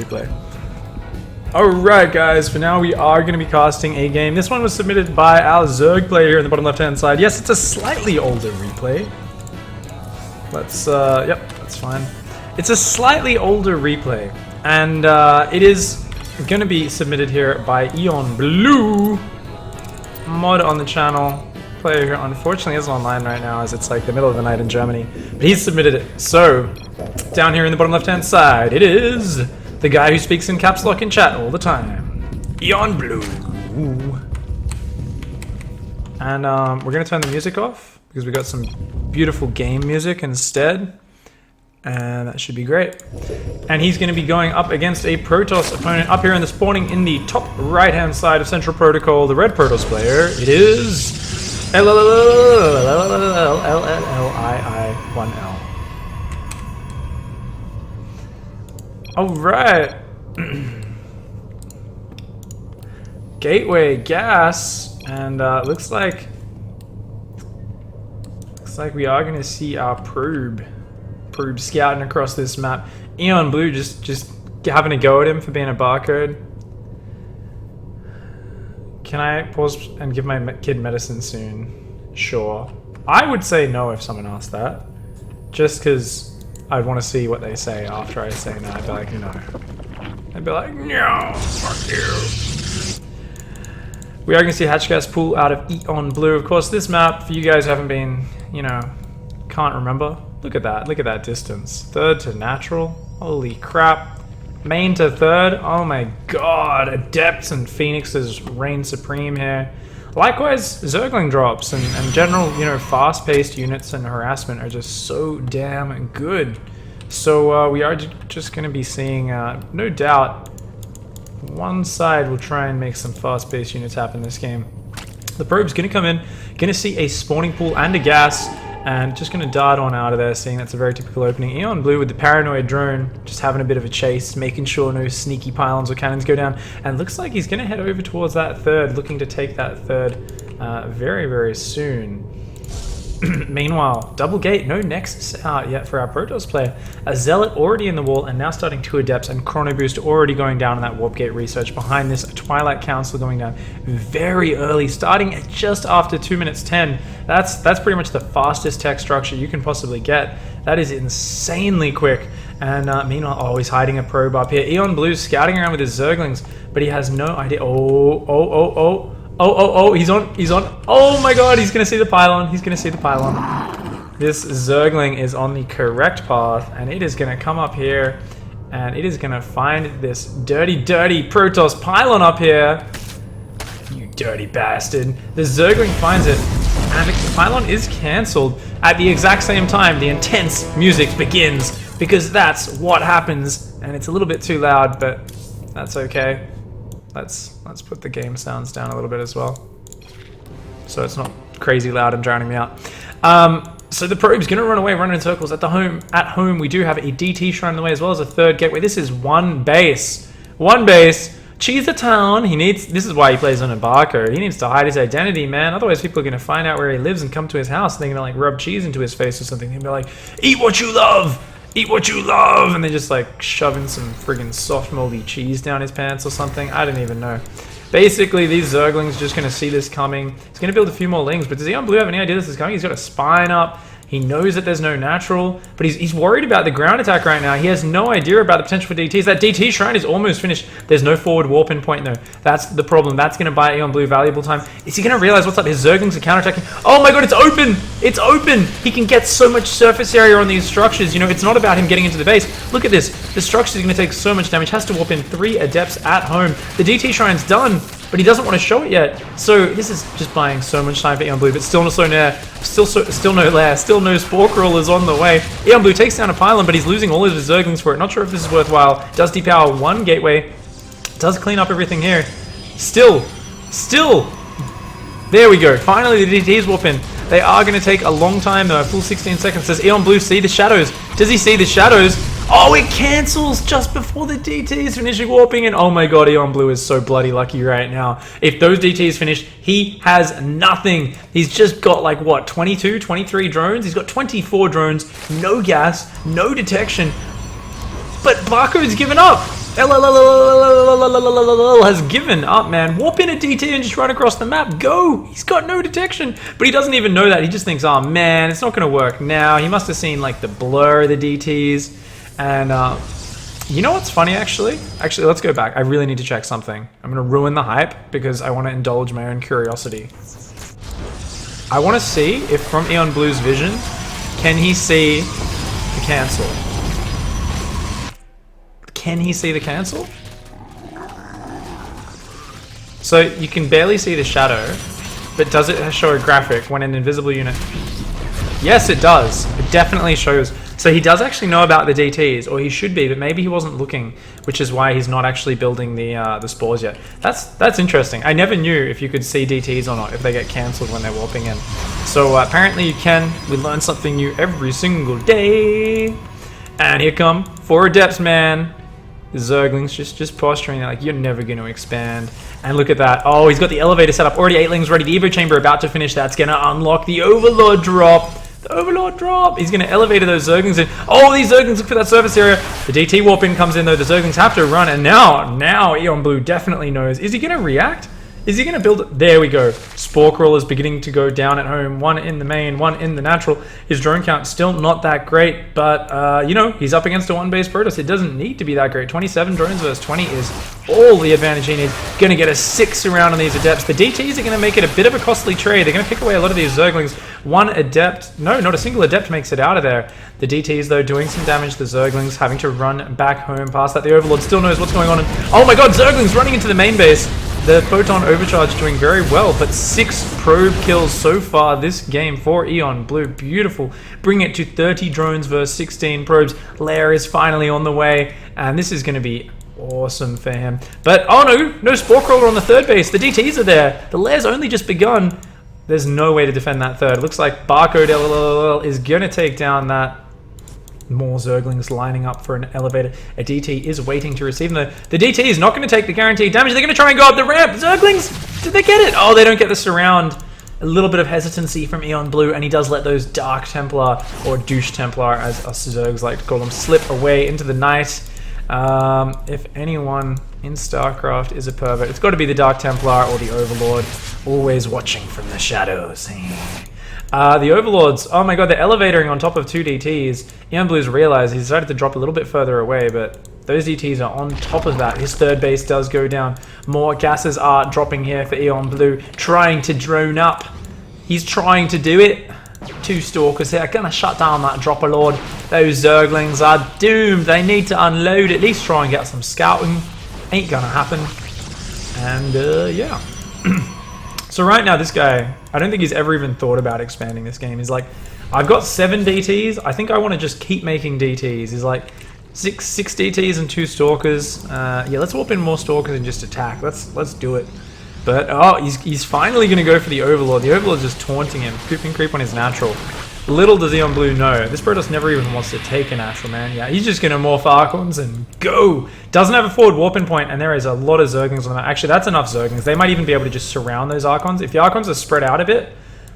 replay. Alright guys, for now we are going to be casting a game. This one was submitted by our Zerg player here in the bottom left hand side. Yes, it's a slightly older replay. Let's, yep, that's fine. It's a slightly older replay. And it is going to be submitted here by Eonblu, mod on the channel. Player here unfortunately isn't online right now as it's like the middle of the night in Germany. But he's submitted it. So, down here in the bottom left hand side, it is the guy who speaks in caps lock in chat all the time, Eonblu. And we're going to turn the music off because we got some beautiful game music instead. And that should be great. And he's going to be going up against a Protoss opponent up here in the spawning in the top right hand side of Central Protocol, the red Protoss player. It is llllll1l. Alright. Gateway gas, and looks like we are gonna see our probe scouting across this map. Eonblu just having a go at him for being a barcode. Can I pause and give my kid medicine soon? Sure. I would say no if someone asked that, just because I'd want to see what they say after I say no. I'd be like, no. I'd be like, no, fuck you. We are going to see a hatch gas pool out of Eonblu. Of course, this map, for you guys who haven't been, you know, can't remember. Look at that distance. Third to natural. Holy crap. Main to third. Oh my god. Adepts and Phoenixes reign supreme here. Likewise, Zergling drops and general, you know, fast-paced units and harassment are just so damn good. So we are just going to be seeing, no doubt, one side will try and make some fast-paced units happen this game. The probe's going to come in, going to see a spawning pool and a gas, and just going to dart on out of there, seeing that's a very typical opening. Eonblu with the paranoid drone, just having a bit of a chase, making sure no sneaky pylons or cannons go down, and looks like he's going to head over towards that third, looking to take that third very, very soon. Meanwhile, double gate, no nexus out yet for our Protoss player. A Zealot already in the wall and now starting 2 Adepts, and Chrono Boost already going down in that Warp Gate research. Behind this, a Twilight Council going down very early, starting at just after 2 minutes 10. That's pretty much the fastest tech structure you can possibly get. That is insanely quick. And meanwhile, oh, he's hiding a probe up here. Eonblu's scouting around with his Zerglings, but he has no idea. Oh, he's on. Oh my god, he's going to see the pylon. He's going to see the pylon. This Zergling is on the correct path, and it is going to come up here, and it is going to find this dirty Protoss pylon up here. You dirty bastard. The Zergling finds it, and the pylon is cancelled. At the exact same time, the intense music begins, because that's what happens, and it's a little bit too loud, but that's okay. Let's put the game sounds down a little bit as well, so it's not crazy loud and drowning me out. So the probe's gonna run away, run in circles. At home, we do have a DT shrine in the way as well as a third gateway. This is one base. Cheese the town. This is why he plays on a barcode. He needs to hide his identity, man. Otherwise, people are gonna find out where he lives and come to his house, and they're gonna like rub cheese into his face or something. They'll be like, "Eat what you love." Eat what you love, and they're just like shoving some friggin' soft moldy cheese down his pants or something. I don't even know. Basically, these Zerglings just gonna see this coming. He's gonna build a few more lings, but does Eonblu have any idea this is coming? He's got a spine up. He knows that there's no natural, but he's worried about the ground attack right now. He has no idea about the potential for DTs. That DT shrine is almost finished. There's no forward warp in point though. That's the problem. That's going to buy Eonblu valuable time. Is he going to realize what's up? His Zerglings are counterattacking. Oh my god, it's open! It's open! He can get so much surface area on these structures. You know, it's not about him getting into the base. Look at this. The structure is going to take so much damage. Has to warp in 3 Adepts at home. The DT shrine's done, but he doesn't want to show it yet. So this is just buying so much time for Eonblu, but still no lair, still no Spore Crawlers on the way. Eonblu takes down a pylon, but he's losing all of his Zerglings for it. Not sure if this is worthwhile. Does depower 1 gateway. Does clean up everything here. Still. There we go. Finally, the DTs warp in. They are going to take a long time though. A full 16 seconds. Does Eonblu see the shadows? Does he see the shadows? Oh, it cancels just before the DTs finish warping, and oh my god, Eonblu is so bloody lucky right now. If those DTs finish, he has nothing. He's just got like, what, 22, 23 drones? He's got 24 drones, no gas, no detection, but Barcode's given up. llll has given up, man. Warp in a DT and just run across the map. Go! He's got no detection. But he doesn't even know that. He just thinks, oh man, it's not going to work now. He must have seen like the blur of the DTs. And you know what's funny, actually? Actually, let's go back. I really need to check something. I'm going to ruin the hype because I want to indulge my own curiosity. I want to see if from Eonblu's vision, can he see the cancel? Can he see the cancel? So you can barely see the shadow, but does it show a graphic when an invisible unit? Yes, it does. It definitely shows. So he does actually know about the DTs, or he should be, but maybe he wasn't looking, which is why he's not actually building the spores yet. That's interesting. I never knew if you could see DTs or not, if they get cancelled when they're warping in. So apparently you can. We learn something new every single day. And here come 4 adepts, man. The Zerglings just posturing, like, you're never going to expand. And look at that. Oh, he's got the elevator set up. Already 8lings ready. The Evo Chamber about to finish. That's going to unlock the Overlord drop. The Overlord drop. He's going to elevate those Zerglings in. Oh, these Zerglings look for that surface area. The DT warp in comes in, though. The Zerglings have to run. And now Eonblu definitely knows. Is he going to react? Is he going to build it? There we go. Spore Crawl is beginning to go down at home. 1 in the main, 1 in the natural. His drone count still not that great, but, you know, he's up against a 1-base Protoss. It doesn't need to be that great. 27 drones versus 20 is all the advantage he needs. Going to get a 6 around on these Adepts. The DTs are going to make it a bit of a costly trade. They're going to pick away a lot of these Zerglings. 1 Adept, no, not a single Adept makes it out of there. The DTs, though, doing some damage. The Zerglings having to run back home past that. The Overlord still knows what's going on. Oh my god, Zerglings running into the main base. The Photon Overcharge doing very well, but 6 probe kills so far this game for Eonblu. Beautiful. Bring it to 30 drones versus 16 probes. Lair is finally on the way, and this is going to be awesome for him. But, oh no, no Spore Crawler on the 3rd base. The DTs are there. The Lair's only just begun. There's no way to defend that 3rd. Looks like Barcode llll is going to take down that. More Zerglings lining up for an elevator. A DT is waiting to receive them. The DT is not going to take the guaranteed damage. They're going to try and go up the ramp. Zerglings, did they get it? Oh, they don't get the surround. A little bit of hesitancy from Eonblu, and he does let those Dark Templar, or Douche Templar, as us Zergs like to call them, slip away into the night. If anyone in StarCraft is a pervert, it's got to be the Dark Templar or the Overlord, always watching from the shadows. The Overlords, oh my god, they're elevatoring on top of 2 DTs. Eonblu's realized he decided to drop a little bit further away, but those DTs are on top of that. His 3rd base does go down. More gases are dropping here for Eonblu, trying to drone up. He's trying to do it. 2 Stalkers here, gonna shut down that Dropper Lord. Those Zerglings are doomed. They need to unload, at least try and get some scouting. Ain't gonna happen. And, yeah. So right now, this guy, I don't think he's ever even thought about expanding this game. He's like, I've got 7 DTs. I think I want to just keep making DTs. He's like, 6 DTs and 2 Stalkers. Yeah, let's warp in more Stalkers and just attack. Let's do it. But, oh, he's finally going to go for the Overlord. The Overlord's just taunting him. Creep on his natural. Little does Eonblu know, this Protoss never even wants to take a natural, man. Yeah, he's just going to morph Archons and go. Doesn't have a forward warping point, and there is a lot of Zerglings on that. Actually, that's enough Zerglings. They might even be able to just surround those Archons. If the Archons are spread out a bit,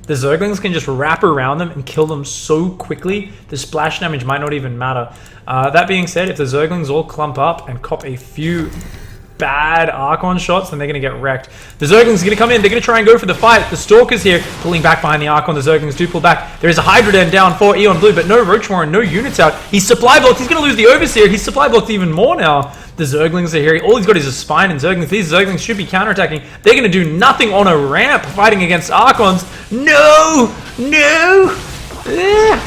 the Zerglings can just wrap around them and kill them so quickly, the splash damage might not even matter. That being said, if the Zerglings all clump up and cop a few bad Archon shots, then they're going to get wrecked. The Zerglings are going to come in. They're going to try and go for the fight. The Stalkers here pulling back behind the Archon. The Zerglings do pull back. There is a Hydra Den down for Eonblu, but no Roach Warren, no units out. He's supply blocked. He's going to lose the Overseer. He's supply blocked even more now. The Zerglings are here. All he's got is a Spine and Zerglings. These Zerglings should be counterattacking. They're going to do nothing on a ramp fighting against Archons. No! No!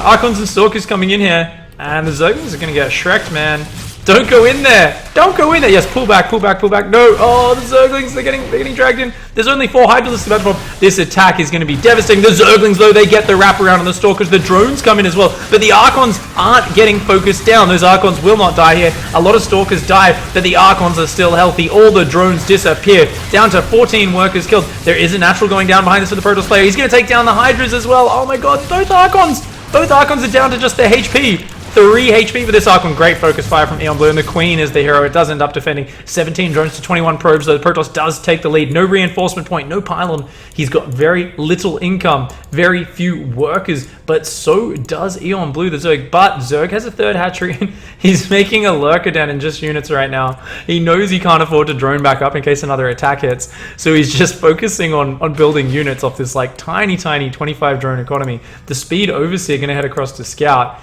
Archons and Stalkers coming in here. And the Zerglings are going to get shreked, man. Don't go in there. Don't go in there. Yes, pull back, pull back, pull back. No. Oh, the Zerglings, they're getting dragged in. There's only 4 Hydralisks about to pop. This attack is going to be devastating. The Zerglings, though, they get the wraparound on the Stalkers. The drones come in as well. But the Archons aren't getting focused down. Those Archons will not die here. A lot of Stalkers die, but the Archons are still healthy. All the drones disappear. Down to 14 workers killed. There is a natural going down behind this for the Protoss player. He's going to take down the Hydras as well. Oh my god, both Archons are down to just their HP. 3 HP for this Archon. Great focus fire from Eonblu, and the Queen is the hero. It does end up defending 17 drones to 21 probes, though Protoss does take the lead. No reinforcement point, no pylon. He's got very little income, very few workers, but so does Eonblu, the Zerg. But Zerg has a 3rd hatchery, and he's making a Lurker down in just units right now. He knows he can't afford to drone back up in case another attack hits, so he's just focusing on building units off this like tiny 25 drone economy. The speed overseer gonna head across to scout.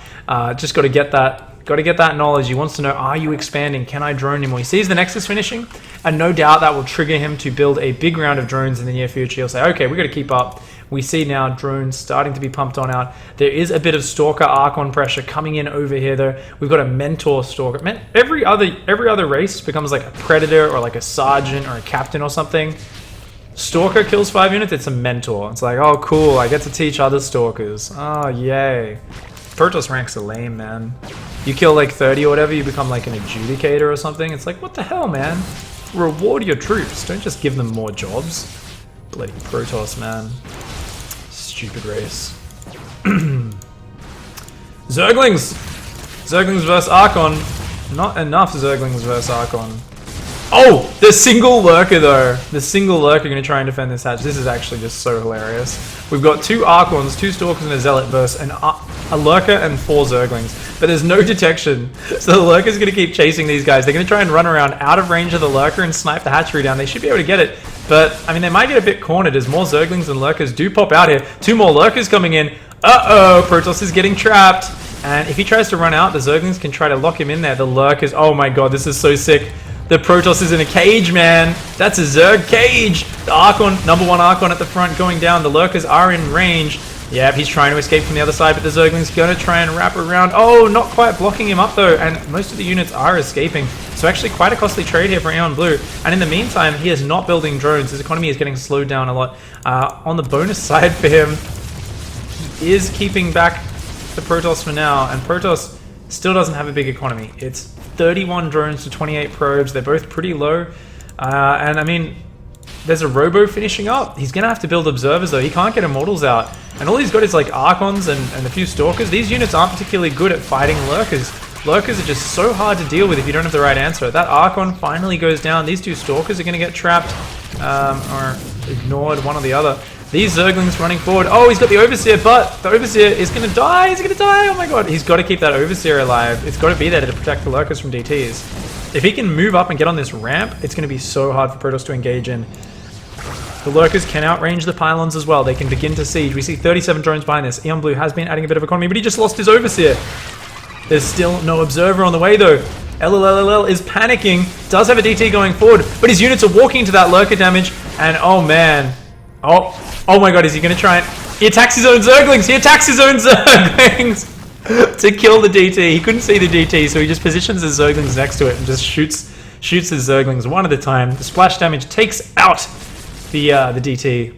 Just got to get that knowledge. He wants to know, are you expanding? Can I drone him? Well, he sees the Nexus finishing, and no doubt that will trigger him to build a big round of drones in the near future. He'll say, okay, we got to keep up. We see now drones starting to be pumped on out. There is a bit of Stalker Archon pressure coming in over here, though. We've got a Mentor Stalker. Man, every other race becomes like a Predator or like a Sergeant or a Captain or something. Stalker kills 5 units, it's a Mentor. It's like, oh cool, I get to teach other Stalkers. Oh, yay. Protoss ranks are lame, man. You kill like 30 or whatever, you become like an adjudicator or something. It's like, what the hell, man? Reward your troops. Don't just give them more jobs. Bloody Protoss, man. Stupid race. Zerglings! Zerglings versus Archon. Not enough Zerglings versus Archon. Oh! The single Lurker, though. The single Lurker going to try and defend this hatch. This is actually just so hilarious. We've got 2 Archons, 2 Stalkers, and a Zealot versus a Lurker and 4 Zerglings. But there's no detection. So the Lurker's going to keep chasing these guys. They're going to try and run around out of range of the Lurker and snipe the hatchery down. They should be able to get it. But, I mean, they might get a bit cornered as more Zerglings and Lurkers do pop out here. 2 more Lurkers coming in. Uh-oh! Protoss is getting trapped. And if he tries to run out, the Zerglings can try to lock him in there. The Lurkers... Oh my god, this is so sick. The Protoss is in a cage, man. That's a Zerg cage. The Archon, number 1 Archon at the front going down. The Lurkers are in range. Yep, he's trying to escape from the other side, but the Zergling's going to try and wrap around. Oh, not quite blocking him up, though. And most of the units are escaping. So actually quite a costly trade here for Eonblu. And in the meantime, he is not building drones. His economy is getting slowed down a lot. On the bonus side for him, he is keeping back the Protoss for now. And Protoss still doesn't have a big economy. It's 31 drones to 28 probes. They're both pretty low. And I mean, there's a Robo finishing up. He's going to have to build Observers, though. He can't get Immortals out. And all he's got is like Archons and a few Stalkers. These units aren't particularly good at fighting Lurkers. Lurkers are just so hard to deal with if you don't have the right answer. That Archon finally goes down. These 2 Stalkers are going to get trapped or ignored, one or the other. These Zerglings running forward. Oh, he's got the Overseer, but the Overseer is going to die. He's going to die. Oh my god. He's got to keep that Overseer alive. It's got to be there to protect the Lurkers from DTs. If he can move up and get on this ramp, it's going to be so hard for Protoss to engage in. The Lurkers can outrange the pylons as well. They can begin to siege. We see 37 drones behind this. Eonblu has been adding a bit of economy, but he just lost his Overseer. There's still no Observer on the way, though. llll is panicking. Does have a DT going forward, but his units are walking into that Lurker damage. And oh man. Oh my god, is he going to try and... He attacks his own Zerglings! He attacks his own Zerglings! To kill the DT. He couldn't see the DT, so he just positions his Zerglings next to it and just shoots his Zerglings one at a time. The splash damage takes out the DT.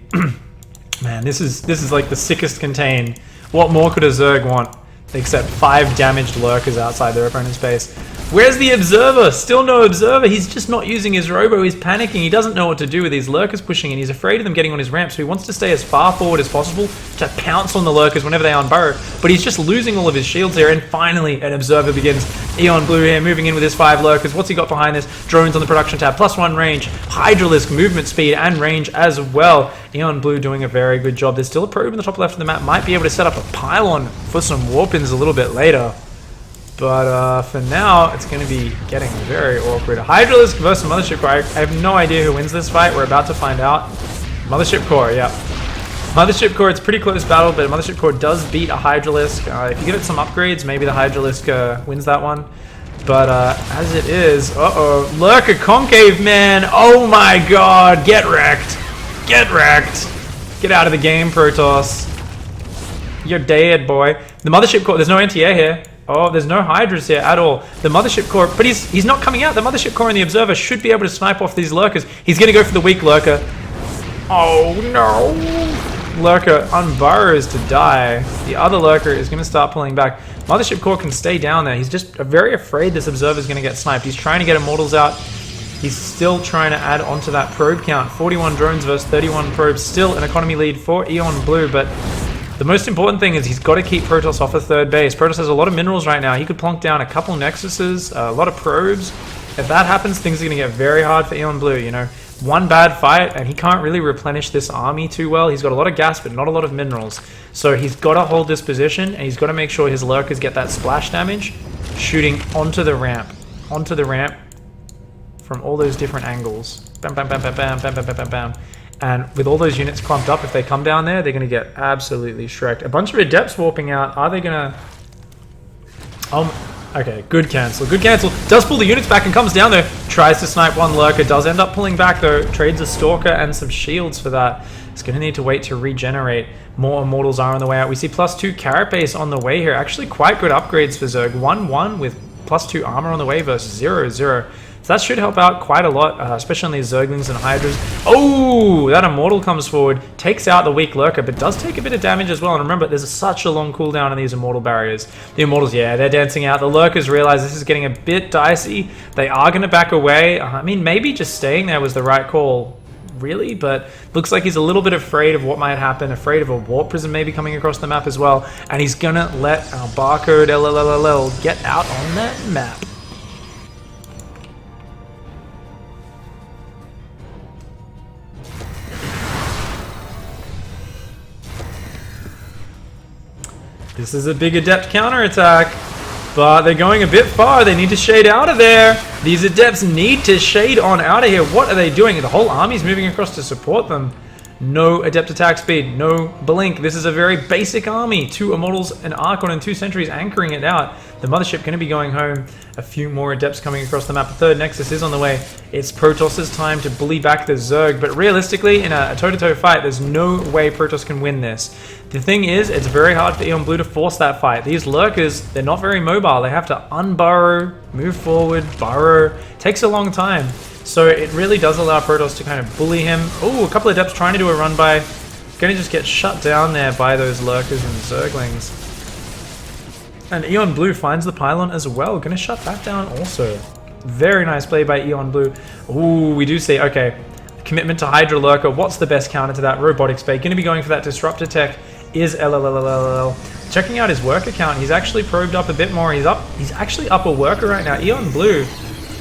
Man, this is like the sickest contain. What more could a Zerg want except 5 damaged Lurkers outside their opponent's base? Where's the Observer? Still no Observer. He's just not using his Robo. He's panicking. He doesn't know what to do with these Lurkers pushing in. He's afraid of them getting on his ramp, so he wants to stay as far forward as possible to pounce on the Lurkers whenever they unburrow. But he's just losing all of his shields here, and finally an Observer begins. Eonblu here moving in with his 5 Lurkers. What's he got behind this? Drones on the production tab. +1 range. Hydralisk movement speed and range as well. Eonblu doing a very good job. There's still a probe in the top left of the map. Might be able to set up a pylon for some warp-ins a little bit later. But for now, it's going to be getting very awkward. Hydralisk versus Mothership Core. I have no idea who wins this fight. We're about to find out. Mothership Core, yeah. Mothership Core, it's a pretty close battle, but Mothership Core does beat a Hydralisk. If you give it some upgrades, maybe the Hydralisk wins that one. But as it is, Lurker Concave, man. Oh my god, get wrecked. Get wrecked. Get out of the game, Protoss. You're dead, boy. The Mothership Core, there's no NTA here. Oh, there's no Hydras here at all. The Mothership Core, but he's not coming out. The Mothership Core and the Observer should be able to snipe off these Lurkers. He's going to go for the weak Lurker. Oh, no. Lurker unburrows to die. The other Lurker is going to start pulling back. Mothership Core can stay down there. He's just very afraid this Observer is going to get sniped. He's trying to get Immortals out. He's still trying to add onto that probe count. 41 drones versus 31 probes. Still an economy lead for Eonblu, but The most important thing is he's got to keep Protoss off a third base. Protoss has a lot of minerals right now. He could plonk down a couple Nexuses, a lot of probes. If that happens, things are going to get very hard for Eonblu, you know. One bad fight, and he can't really replenish this army too well. He's got a lot of gas, but not a lot of minerals. So he's got to hold this position, and he's got to make sure his Lurkers get that splash damage, shooting onto the ramp from all those different angles. Bam, bam, bam, bam, bam, bam, bam, bam, bam, bam. And with all those units clumped up, if they come down there, they're going to get absolutely shreked. A bunch of Adepts warping out. Are they going to... Okay, good cancel. Good cancel. Does pull the units back and comes down there. Tries to snipe one Lurker. Does end up pulling back though. Trades a Stalker and some shields for that. It's going to need to wait to regenerate. More Immortals are on the way out. We see +2 Carapace on the way here. Actually quite good upgrades for Zerg. 1-1 with +2 armor on the way versus 0-0. So that should help out quite a lot, especially on these Zerglings and Hydras. Oh, that Immortal comes forward, takes out the weak Lurker, but does take a bit of damage as well. And remember, there's such a long cooldown on these Immortal barriers. The Immortals, yeah, they're dancing out. The Lurkers realize this is getting a bit dicey. They are going to back away. I mean, maybe just staying there was the right call, really, but looks like he's a little bit afraid of what might happen, afraid of a Warp Prism maybe coming across the map as well. And he's going to let our barcode llll get out on that map. This is a big Adept counterattack, but they're going a bit far. They need to shade out of there. These Adepts need to shade on out of here. What are they doing? The whole army's moving across to support them. No Adept attack speed, no blink. This is a very basic army. 2 Immortals, an Archon, and 2 Sentries anchoring it out. The Mothership going to be going home. A few more Adepts coming across the map. A third Nexus is on the way. It's Protoss's time to bully back the Zerg. But realistically, in a toe-to-toe fight, there's no way Protoss can win this. The thing is, it's very hard for Eonblu to force that fight. These Lurkers, they're not very mobile. They have to unburrow, move forward, burrow. It takes a long time. So it really does allow Protoss to kind of bully him. Oh, a couple of Adepts trying to do a run by. Going to just get shut down there by those Lurkers and Zerglings. And Eonblu finds the pylon as well. Going to shut that down also. Very nice play by Eonblu. Ooh, we do see, okay. Commitment to Hydra Lurker. What's the best counter to that? Robotic Spade. Going to be going for that Disruptor tech. Is llll. Checking out his worker count. He's actually probed up a bit more. He's actually up a worker right now. Eonblu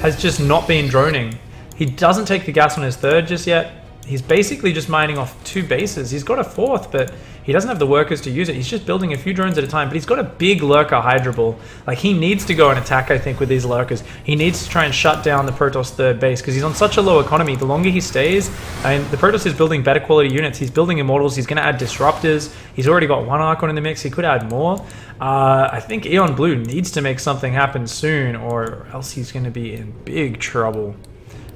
has just not been droning. He doesn't take the gas on his third just yet. He's basically just mining off 2 bases. He's got a 4th, but he doesn't have the workers to use it. He's just building a few drones at a time, but he's got a big Lurker Hydra Ball. Like, he needs to go and attack, I think, with these Lurkers. He needs to try and shut down the Protoss third base, because he's on such a low economy. The longer he stays, and the Protoss is building better quality units. He's building Immortals. He's going to add Disruptors. He's already got 1 Archon in the mix. He could add more. I think Eonblu needs to make something happen soon, or else he's going to be in big trouble.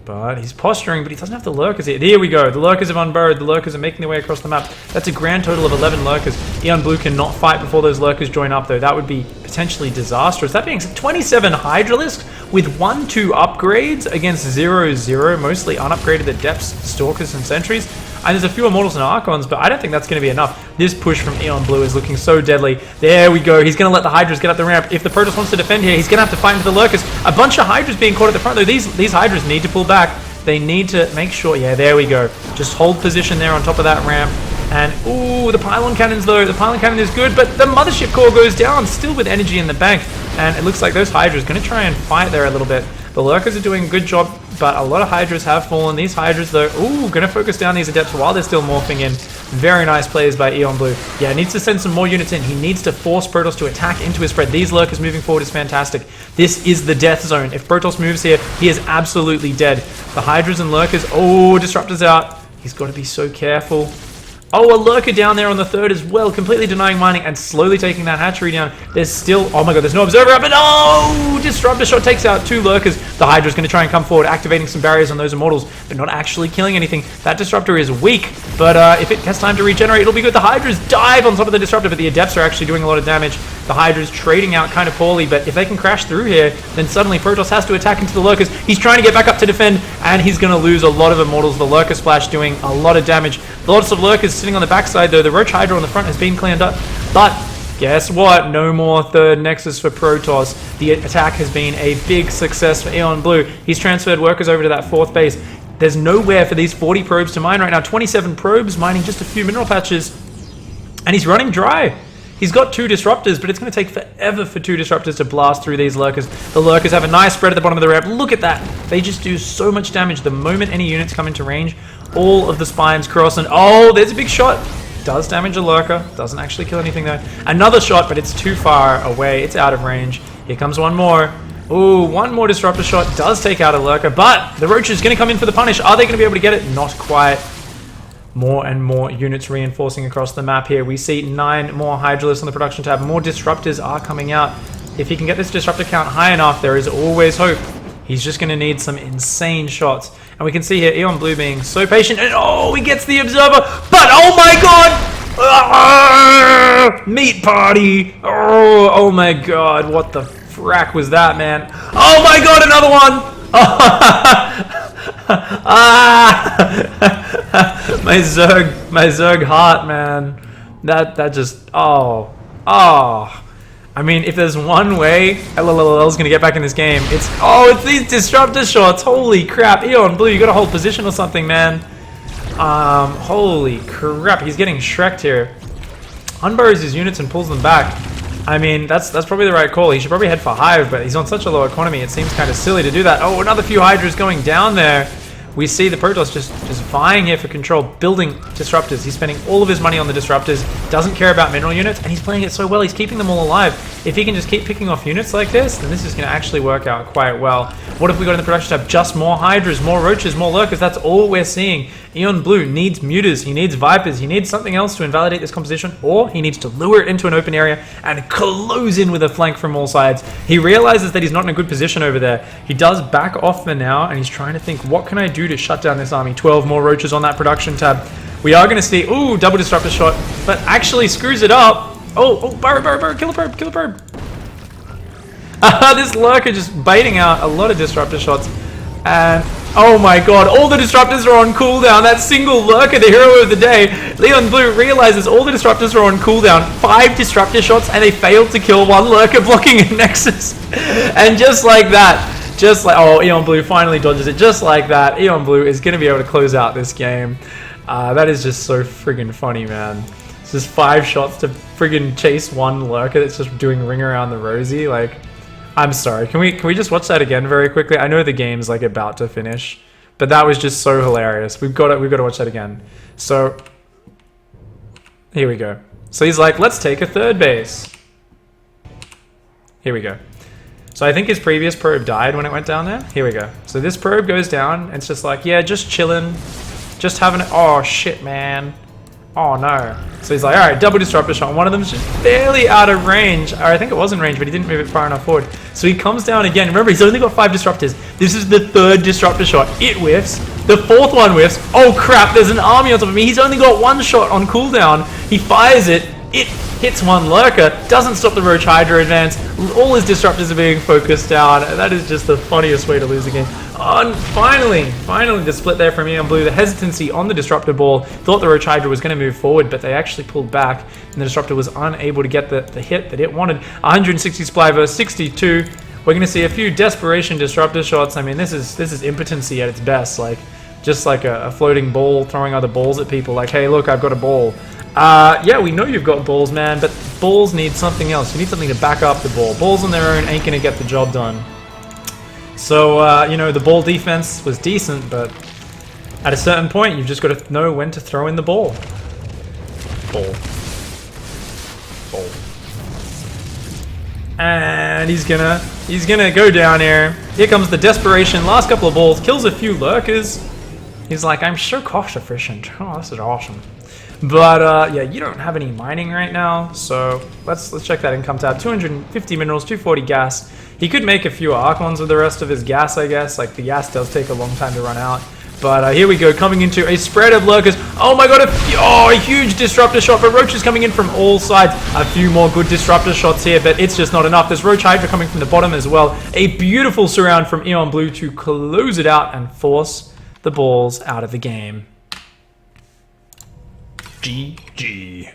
But he's posturing, but he doesn't have the Lurkers here. There we go. The Lurkers have unburrowed. The Lurkers are making their way across the map. That's a grand total of 11 Lurkers. Eonblu cannot fight before those Lurkers join up, though. That would be potentially disastrous. That being said, 27 Hydralisks with 1-2 upgrades against 0-0, mostly unupgraded Adepts, Stalkers, and Sentries. And there's a few Immortals and Archons, but I don't think that's going to be enough. This push from Eonblu is looking so deadly. There we go. He's going to let the Hydras get up the ramp. If the Protoss wants to defend here, he's going to have to fight into the Lurkers. A bunch of Hydras being caught at the front, though. These Hydras need to pull back. They need to make sure... Yeah, there we go. Just hold position there on top of that ramp. And, ooh, the Pylon Cannons, though. The Pylon Cannon is good, but the Mothership Core goes down, still with energy in the bank. And it looks like those Hydras are going to try and fight there a little bit. The Lurkers are doing a good job, but a lot of Hydras have fallen. These Hydras, though, ooh, going to focus down these Adepts while they're still morphing in. Very nice plays by Eonblu. Yeah, needs to send some more units in. He needs to force Protoss to attack into his spread. These Lurkers moving forward is fantastic. This is the death zone. If Protoss moves here, he is absolutely dead. The Hydras and Lurkers, oh, Disruptor's out. He's got to be so careful. Oh, a Lurker down there on the third as well, completely denying mining and slowly taking that hatchery down. There's still, oh my god, there's no Observer up, but oh, Disruptor shot takes out 2 Lurkers. The Hydra's going to try and come forward, activating some barriers on those Immortals, but not actually killing anything. That Disruptor is weak, but if it has time to regenerate, it'll be good. The Hydras dive on top of the Disruptor, but the Adepts are actually doing a lot of damage. The Hydra's trading out kind of poorly, but if they can crash through here, then suddenly Protoss has to attack into the Lurkers. He's trying to get back up to defend, and he's going to lose a lot of Immortals. The Lurker Splash doing a lot of damage. Lots of Lurkers sitting on the backside, though. The Roach Hydra on the front has been cleaned up, but guess what? No more third Nexus for Protoss. The attack has been a big success for Eonblu. He's transferred workers over to that 4th base. There's nowhere for these 40 probes to mine right now. 27 probes mining just a few mineral patches. And he's running dry. He's got 2 disruptors, but it's going to take forever for 2 disruptors to blast through these lurkers. The lurkers have a nice spread at the bottom of the ramp. Look at that. They just do so much damage the moment any units come into range. All of the spines cross, and oh, there's a big shot. Does damage a lurker. Doesn't actually kill anything though. Another shot, but it's too far away. It's out of range. Here comes one more. Ooh, one more disruptor shot does take out a lurker, but the roach is going to come in for the punish. Are they going to be able to get it? Not quite. More and more units reinforcing across the map here. We see 9 more Hydralisks on the production tab. More disruptors are coming out. If he can get this disruptor count high enough, there is always hope. He's just going to need some insane shots. And we can see here Eonblu being so patient. And oh, he gets the observer. But oh my god! Meat party! Oh my god, what the frack was that, man? Oh my god, another one! my Zerg heart, man. That just I mean, if there's one way llll is gonna get back in this game, it's these disruptor shots. Holy crap, Eonblu, you gotta hold position or something, man. Holy crap, he's getting shreked here. Unburrows his units and pulls them back. I mean, that's probably the right call. He should probably head for Hive, but he's on such a low economy, it seems kind of silly to do that. Oh, another few Hydras going down there. We see the Protoss just vying here for control, building disruptors. He's spending all of his money on the disruptors, doesn't care about mineral units, and he's playing it so well. He's keeping them all alive. If he can just keep picking off units like this, then this is going to actually work out quite well. What if we got in the production tab? Just more Hydras, more Roaches, more Lurkers. That's all we're seeing. Eonblu needs Muters, he needs Vipers, he needs something else to invalidate this composition, or he needs to lure it into an open area and close in with a flank from all sides. He realizes that he's not in a good position over there. He does back off for now, and he's trying to think, what can I do to shut down this army? 12 more Roaches on that production tab. We are going to see, ooh, double disruptor shot, but actually screws it up. Oh, burr, kill a probe. This Lurker just baiting out a lot of disruptor shots. And oh my god, all the disruptors are on cooldown. That single Lurker, the hero of the day, Eonblu realizes all the disruptors are on cooldown. 5 disruptor shots, and they failed to kill 1 Lurker blocking a Nexus. And just like that, oh, Eonblu finally dodges it. Just like that, Eonblu is going to be able to close out this game. That is just so friggin' funny, man. It's just 5 shots to friggin' chase 1 Lurker that's just doing ring around the rosy. Like, I'm sorry. Can we just watch that again very quickly? I know the game's like about to finish, but that was just so hilarious. We've got to watch that again. So here we go. So he's like, let's take a 3rd base. Here we go. So I think his previous probe died when it went down there. Here we go. So this probe goes down, and it's just like, yeah, just chilling, just having it. Oh shit, man. Oh no. So he's like, all right, double disruptor shot. One of them's just barely out of range. Or I think it was in range, but he didn't move it far enough forward. So he comes down again. Remember, he's only got 5 disruptors. This is the 3rd disruptor shot. It whiffs. The 4th one whiffs. Oh crap, there's an army on top of me. He's only got 1 shot on cooldown. He fires it. It hits 1 Lurker. Doesn't stop the Roach Hydra advance. All his disruptors are being focused down. That is just the funniest way to lose a game. And finally the split there from Eonblu. The hesitancy on the Disruptor ball. Thought the Roach Hydra was going to move forward, but they actually pulled back, and the Disruptor was unable to get the hit that it wanted. 160 supply versus 62. We're going to see a few desperation Disruptor shots. I mean, this is impotency at its best. Like, just like a floating ball throwing other balls at people. Like, hey, look, I've got a ball. Yeah, we know you've got balls, man, but balls need something else. You need something to back up the ball. Balls on their own ain't going to get the job done. So, you know, the ball defense was decent, but at a certain point, you've just got to know when to throw in the ball. Ball. And he's gonna go down here. Here comes the desperation. Last couple of balls. Kills a few Lurkers. He's like, I'm so cost efficient. Oh, this is awesome. But yeah, you don't have any mining right now, so let's check that income tab. 250 minerals, 240 gas. He could make a few Archons with the rest of his gas, I guess. Like, the gas does take a long time to run out. But here we go, coming into a spread of Lurkers. Oh my god, a huge Disruptor shot, but Roach is coming in from all sides. A few more good Disruptor shots here, but it's just not enough. There's Roach Hydra coming from the bottom as well. A beautiful surround from Eonblu to close it out and force the balls out of the game. GG.